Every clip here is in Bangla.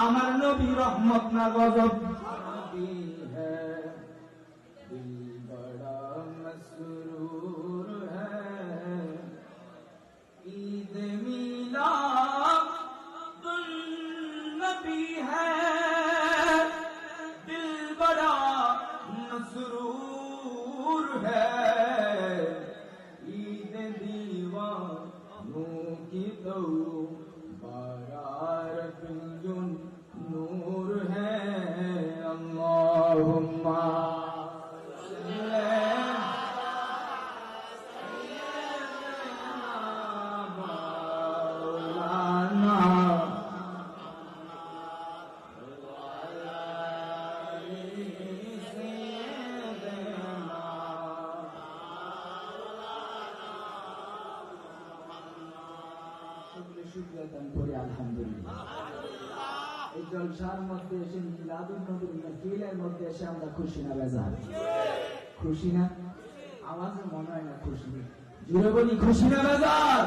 আমার নবী রহমত না গজব। ঈদ মিলাদুন নবী হ্যায়, দিল বড়া মসরুর হ্যায়, ঈদ दीवानों की तो बारात नूर है। अल्लाहुम्मा আলহামদুলিল্লাহ। এই জলসার মধ্যে এসে মিলাদুন নবীর মাহফিলের মধ্যে এসে আমরা খুশি না বেজার? খুশি না? আওয়াজে মনে হয় না খুশি। জুড়ে বলি খুশি না বেজার?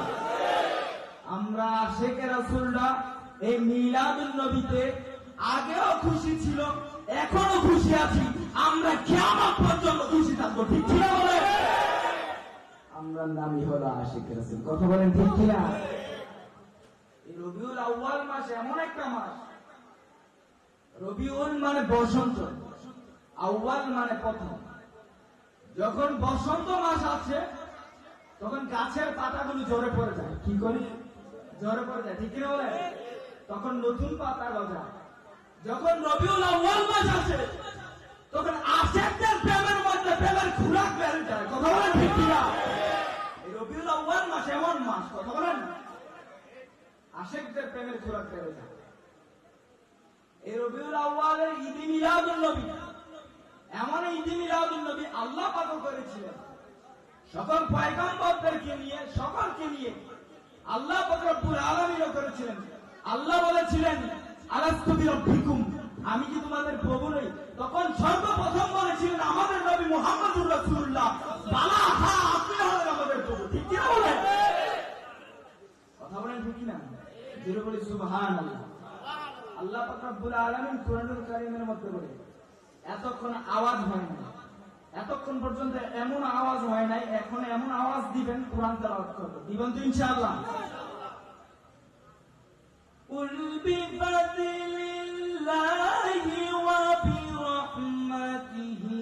আমরা আশিকে রাসূলরা এই মিলাদুন নবীতে আগেও খুশি ছিল, এখনো খুশি আছি, আমরা কিয়ামত পর্যন্ত খুশি থাকবো। ঠিক কি না বলে? আমরা নামই হলো আশিকে রাসূল। কথা বলেন ঠিক কি না? রবিউল আউয়াল মাস এমন একটা মাস, রবিউল মানে বসন্ত, আউয়াল মানে প্রথম। যখন বসন্ত মাস আছে তখন গাছের পাতাগুলো ঝরে পড়ে যায়। কি করে? ঝরে পড়ে যায়। ঠিক কিনা বলে? তখন নতুন পাতা গজায়। যখন রবিউল আউয়াল মাস আছে তখন আশিকদের প্রেমের মধ্যে প্রেমের খোরাক বেড়ে যায়। কথা বলেন ঠিক কিনা? এই রবিউল আউয়াল মাস এমন মাস, কথা বলেন, আশিকদের প্রেমের খোরাক বেড়ে যায়। এই রবিউল আউয়ালের ঈদ মিলাদুন নবী এমন ঈদ মিলাদুন নবী আল্লাহ পাক করেছিলেন সকল পয়গম্বরদেরকে নিয়ে, সকলকে নিয়ে আল্লাহ পাক রব্বুল আলামিন করেছিলেন। আল্লাহ বলেছিলেন আলাস্তু বিরব্বিকুম, আমি কি তোমাদের প্রভু নই? তখন সর্বপ্রথম বলেছিলেন আমাদের নবী মুহাম্মদুর রাসূলুল্লাহ, বালা হ্যাঁ আপনি হলেন আমাদের প্রভু। ঠিক কি না বলেন? কথা বলেন ঠিক না? জোরে বলি সুবহানাল্লাহ। আল্লাহ পাক রব্বুল আলামিন কুরআনুল কারীমের মধ্যে বলে এতক্ষণ আওয়াজ হয় না, এতক্ষণ পর্যন্ত এমন আওয়াজ হয় নাই, এখন এমন আওয়াজ দিবেন কোরআন তেলাওয়াত করবেন। দিবেন তো ইনশাআল্লাহ? কুল বিফাদিলিল্লাহি ওয়া বিরাহমাতিহি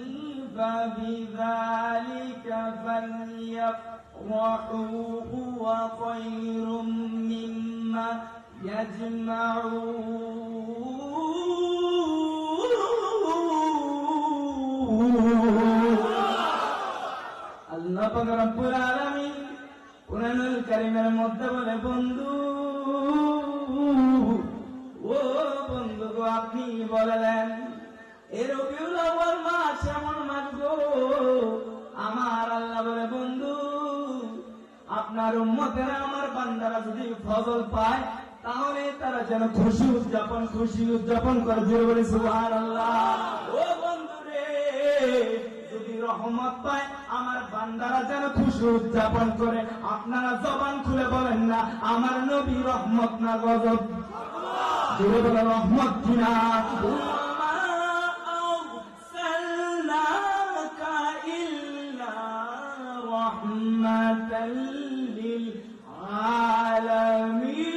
ফাবিযালিকা ফালইফরাহু হুয়া খায়রুম মিম্মা ইয়াজমাউন। আল্লাহ পাক রব্বুল আলামিন কুরআনুল কারীমের মধ্যে বলে, বন্ধু ও বন্ধু গো, আপনি বলেন এই রবিউল আউয়াল মাস এমন মাস গো, আমার আল্লাহ বলে বন্ধু আপনার উম্মতেরা, আমার বান্দারা যদি ফজল পায় তাহলে তারা যেন খুশি উদযাপন করে। জোরে বলি সুবহানাল্লাহ। ও বন্ধু রে, যদি রহমত পায় আমার বান্দারা যেন খুশি উদযাপন করে। আপনারা জবান খুলে বলেন না আমার নবী রহমত না গজব? জোরে বলে রহমত কিনা? রহমাতাল লিল আলামিন।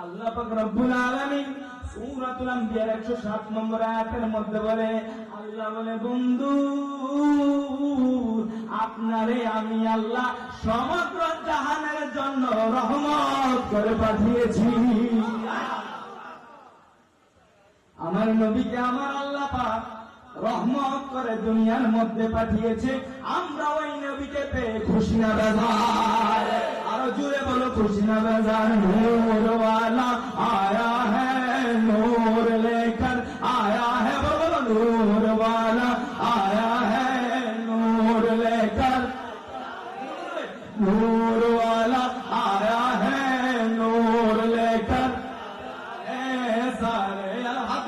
আল্লাহ পাক রব্বুল আলামিন সূরাতুল আম্বিয়ার 107 নম্বর আয়াতের মধ্যে বলে, আল্লাহ বলে বন্ধু আপনারে আমি আল্লাহ সমগ্র জাহানের জন্য রহমত করে পাঠিয়েছি। আমার নবীকে আমার আল্লাহ পাক রহমত করে দুনিয়ার মধ্যে পাঠিয়েছে। আমরা ওই নবীকে পেয়ে খুশি না বেজার? আরো জোরে বলো খুশি না বেজার? নূর ওয়ালা আয়া হ্যায় নূর লেकर आया है, बोलो नूर वाला आया है नूर लेकर, नूर वाला आया है नूर लेकर। सारे हाथ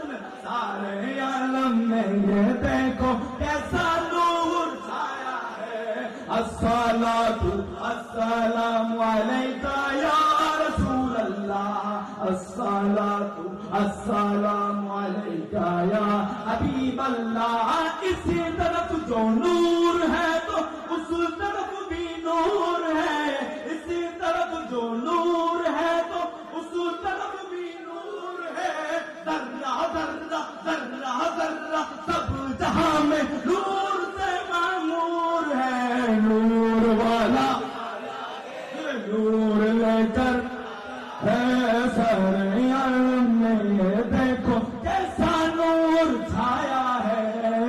में सारे आलम में ये देखो कैसा नूर छाया है। अस्सलातु अस्सलाम अस्सलामु अलैका या रसूल अल्लाह, अस्सलातु अस्सलामु अलैका या हबीब अल्लाह। इसी तरफ जो नूर है तो उस तरफ भी नूर है, इसी तरफ जो नूर है तो उस तरफ भी नूर है। जर्रा जर्रा जर्रा जर्रा सब जहां में नूर से मामूर है। नूर वाला नूर लेकर है सरयाम में, देखो कैसा नूर छाया है।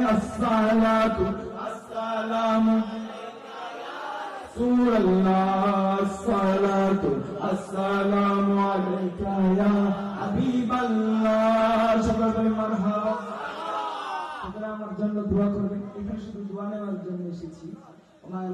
अस्सलातु अस्सलामु रसूल अल्लाह, अस्सलातु अस्सलामु अलैका या हबीब अल्लाह। সবাই বলে মারহাবা। আপনারা আমার জন্য দোয়া করবেন, এখানে শুধু দোয়া নেওয়ার জন্য এসেছি। আমার